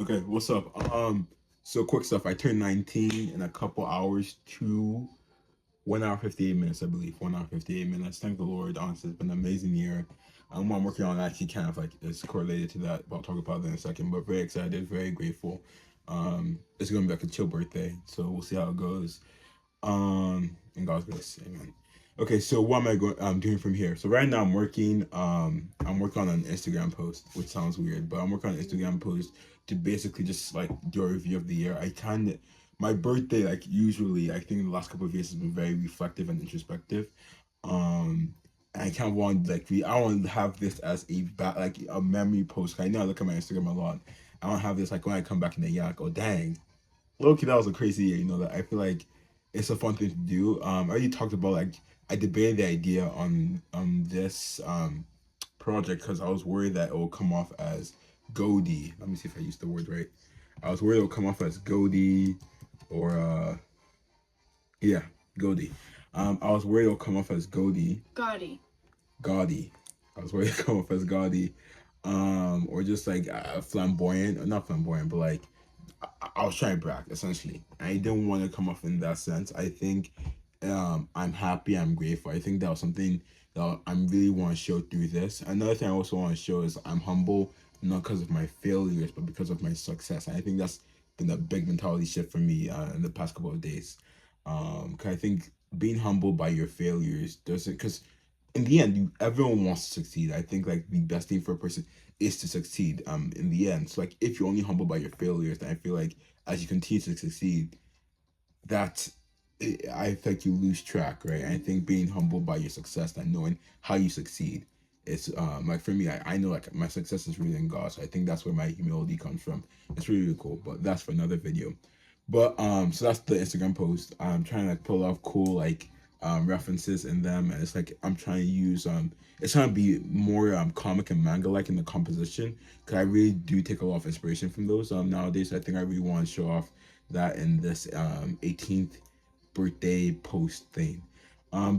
Okay, what's up? So quick stuff. I turned 19 in a couple hours to 1 hour 58 minutes, I believe. 1 hour 58 minutes. Thank the Lord. Honestly, it's been an amazing year. What I'm working on actually kind of like is correlated to that, but I'll talk about that in a second. But very excited, very grateful. It's gonna be like a chill birthday, so we'll see how it goes. In God's grace, amen. Okay, so what am I going? Doing from here. So right now I'm working. I'm working on an Instagram post, which sounds weird, but I'm working on an Instagram post to basically just like do a review of the year. I kind of my birthday, like usually, I think the last couple of years has been very reflective and introspective. And I kind of want I want to have this as like a memory post. I know I look at my Instagram a lot. I want to have this like when I come back in the year, like, oh dang, Loki, that was a crazy year. That I feel like it's a fun thing to do. I already talked about like I debated the idea on this project because I was worried that it will come off as Goldie. Let me see if I used the word right. I was worried it will come off as Goldie or yeah, Goldie. I was worried it will come off as Goldie. Gaudy. I was worried it come off as Gaudy. Or just like flamboyant, or not flamboyant, but like I was trying to brag essentially. I didn't want to come off in that sense. I think I'm happy, I'm grateful. I think that was something that I'm really want to show through this. Another thing I also want to show is I'm humble, not because of my failures, but because of my success. And I think that's been a big mentality shift for me in the past couple of days. Cause I think being humble by your failures doesn't, because in the end, everyone wants to succeed. I think like the best thing for a person is to succeed. In the end, so like if you're only humble by your failures, then I feel like as you continue to succeed, that I think you lose track, right? And I think being humble by your success and knowing how you succeed, it's like for me, I know like my success is really in God, so I think that's where my humility comes from. It's really, really cool, but that's for another video. But so that's the Instagram post. I'm trying to like pull off cool like references in them, and it's like I'm trying to use it's trying to be more comic and manga like in the composition, because I really do take a lot of inspiration from those nowadays. So I think I really want to show off that in this 18th birthday post thing.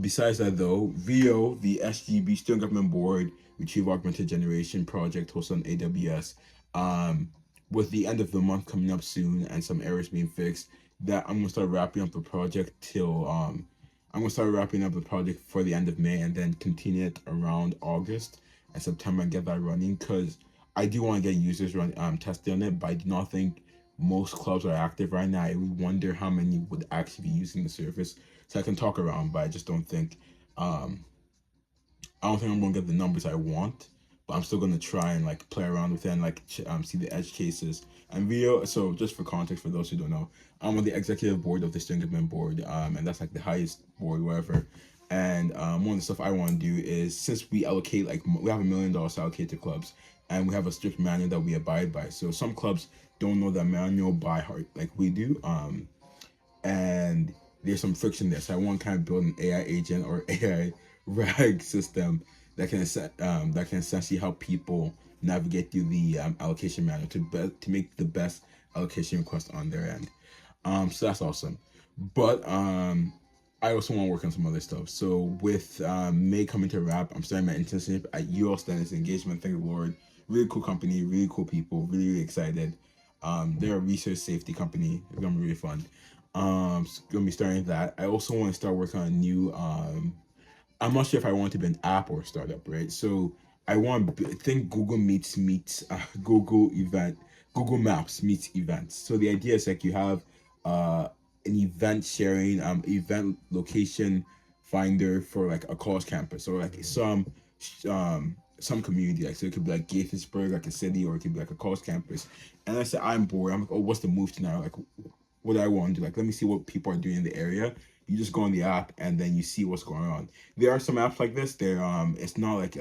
Besides that though, VO, the SGB Student Government Board Retrieve Augmented Generation project hosted on AWS, um, with the end of the month coming up soon and some errors being fixed, that I'm gonna start wrapping up the project till I'm gonna start wrapping up the project for the end of May and then continue it around August and September and get that running, because I do want to get users run testing on it, but I do not think most clubs are active right now. I would wonder how many would actually be using the service. So I can talk around, but I just don't think um I don't think I'm gonna get the numbers I want, but I'm still gonna try and like play around with it and like see the edge cases and video. So just for context, for those who don't know, I'm on the executive board of the student government board, and that's like the highest board, whatever. And one of the stuff I want to do is, since we allocate like we have $1 million to allocate to clubs, and we have a strict manual that we abide by. So some clubs don't know that manual by heart like we do. And there's some friction there. So I want to kind of build an AI agent or AI rag system that can essentially help people navigate through the allocation manual to make the best allocation request on their end. So that's awesome. But I also want to work on some other stuff. So with May coming to wrap, I'm starting my internship at UL Standards Engagement. Thank the Lord. Really cool company, really cool people, really, really excited. They're a research safety company. It's gonna be really fun. Gonna be starting that. I also want to start working on a new. I'm not sure if I want it to be an app or a startup, right? So I think Google meets Google event, Google Maps meets events. So the idea is like you have an event sharing event location finder for like a college campus or like some community, like so it could be like Gaithersburg, like a city, or it could be like a college campus. And I said I'm bored. I'm like, oh, what's the move to now? Like, what I want to do. Like, let me see what people are doing in the area. You just go on the app and then you see what's going on. There are some apps like this. It's not like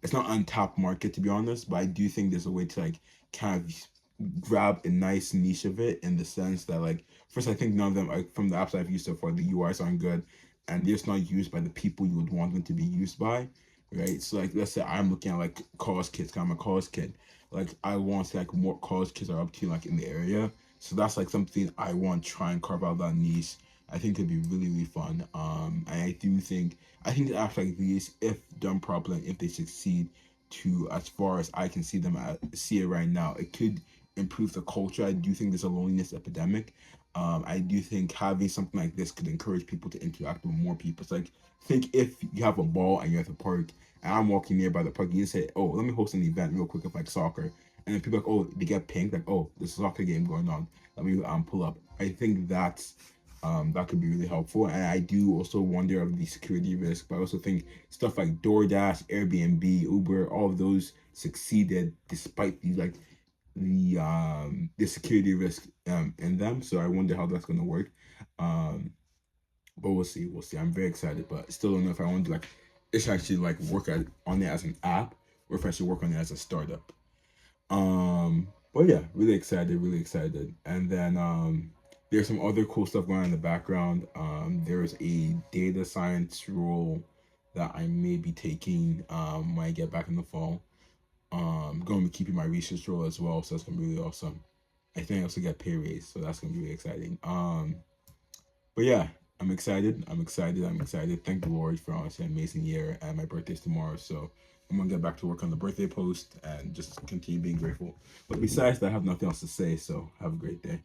it's not untapped market, to be honest. But I do think there's a way to like kind of grab a nice niche of it, in the sense that like first, I think none of them, like from the apps I've used so far, the UIs aren't good, and they're just not used by the people you would want them to be used by, right? So like let's say I'm looking at like college kids, 'cause I'm a college kid. Like I want to like more college kids are up to like in the area, so that's like something I want to try and carve out that niche. I think it'd be really, really fun. And I think apps like these, if done properly, if they succeed to as far as I can see them see it right now, it could improve the culture. I do think there's a loneliness epidemic. I do think having something like this could encourage people to interact with more people. It's like, think if you have a ball and you're at the park, and I'm walking nearby the park, you just say, "Oh, let me host an event real quick of like soccer," and then people are like, "Oh, they get pinged, like, oh, there's a soccer game going on. Let me pull up." I think that's that could be really helpful. And I do also wonder of the security risk, but I also think stuff like DoorDash, Airbnb, Uber, all of those succeeded despite the security risk in them. So I wonder how that's gonna work. Um, but we'll see. We'll see. I'm very excited, but still don't know if I want to like it's actually like on it as an app or if I should work on it as a startup. But yeah, really excited, really excited. And then there's some other cool stuff going on in the background. There's a data science role that I may be taking when I get back in the fall. Going to be keeping my research role as well, so that's gonna be really awesome. I think I also get pay raise, so that's gonna be really exciting. But yeah, I'm excited. I'm excited. I'm excited. Thank the Lord for honestly an amazing year, and my birthday's tomorrow, so I'm gonna get back to work on the birthday post and just continue being grateful. But besides that, I have nothing else to say. So have a great day.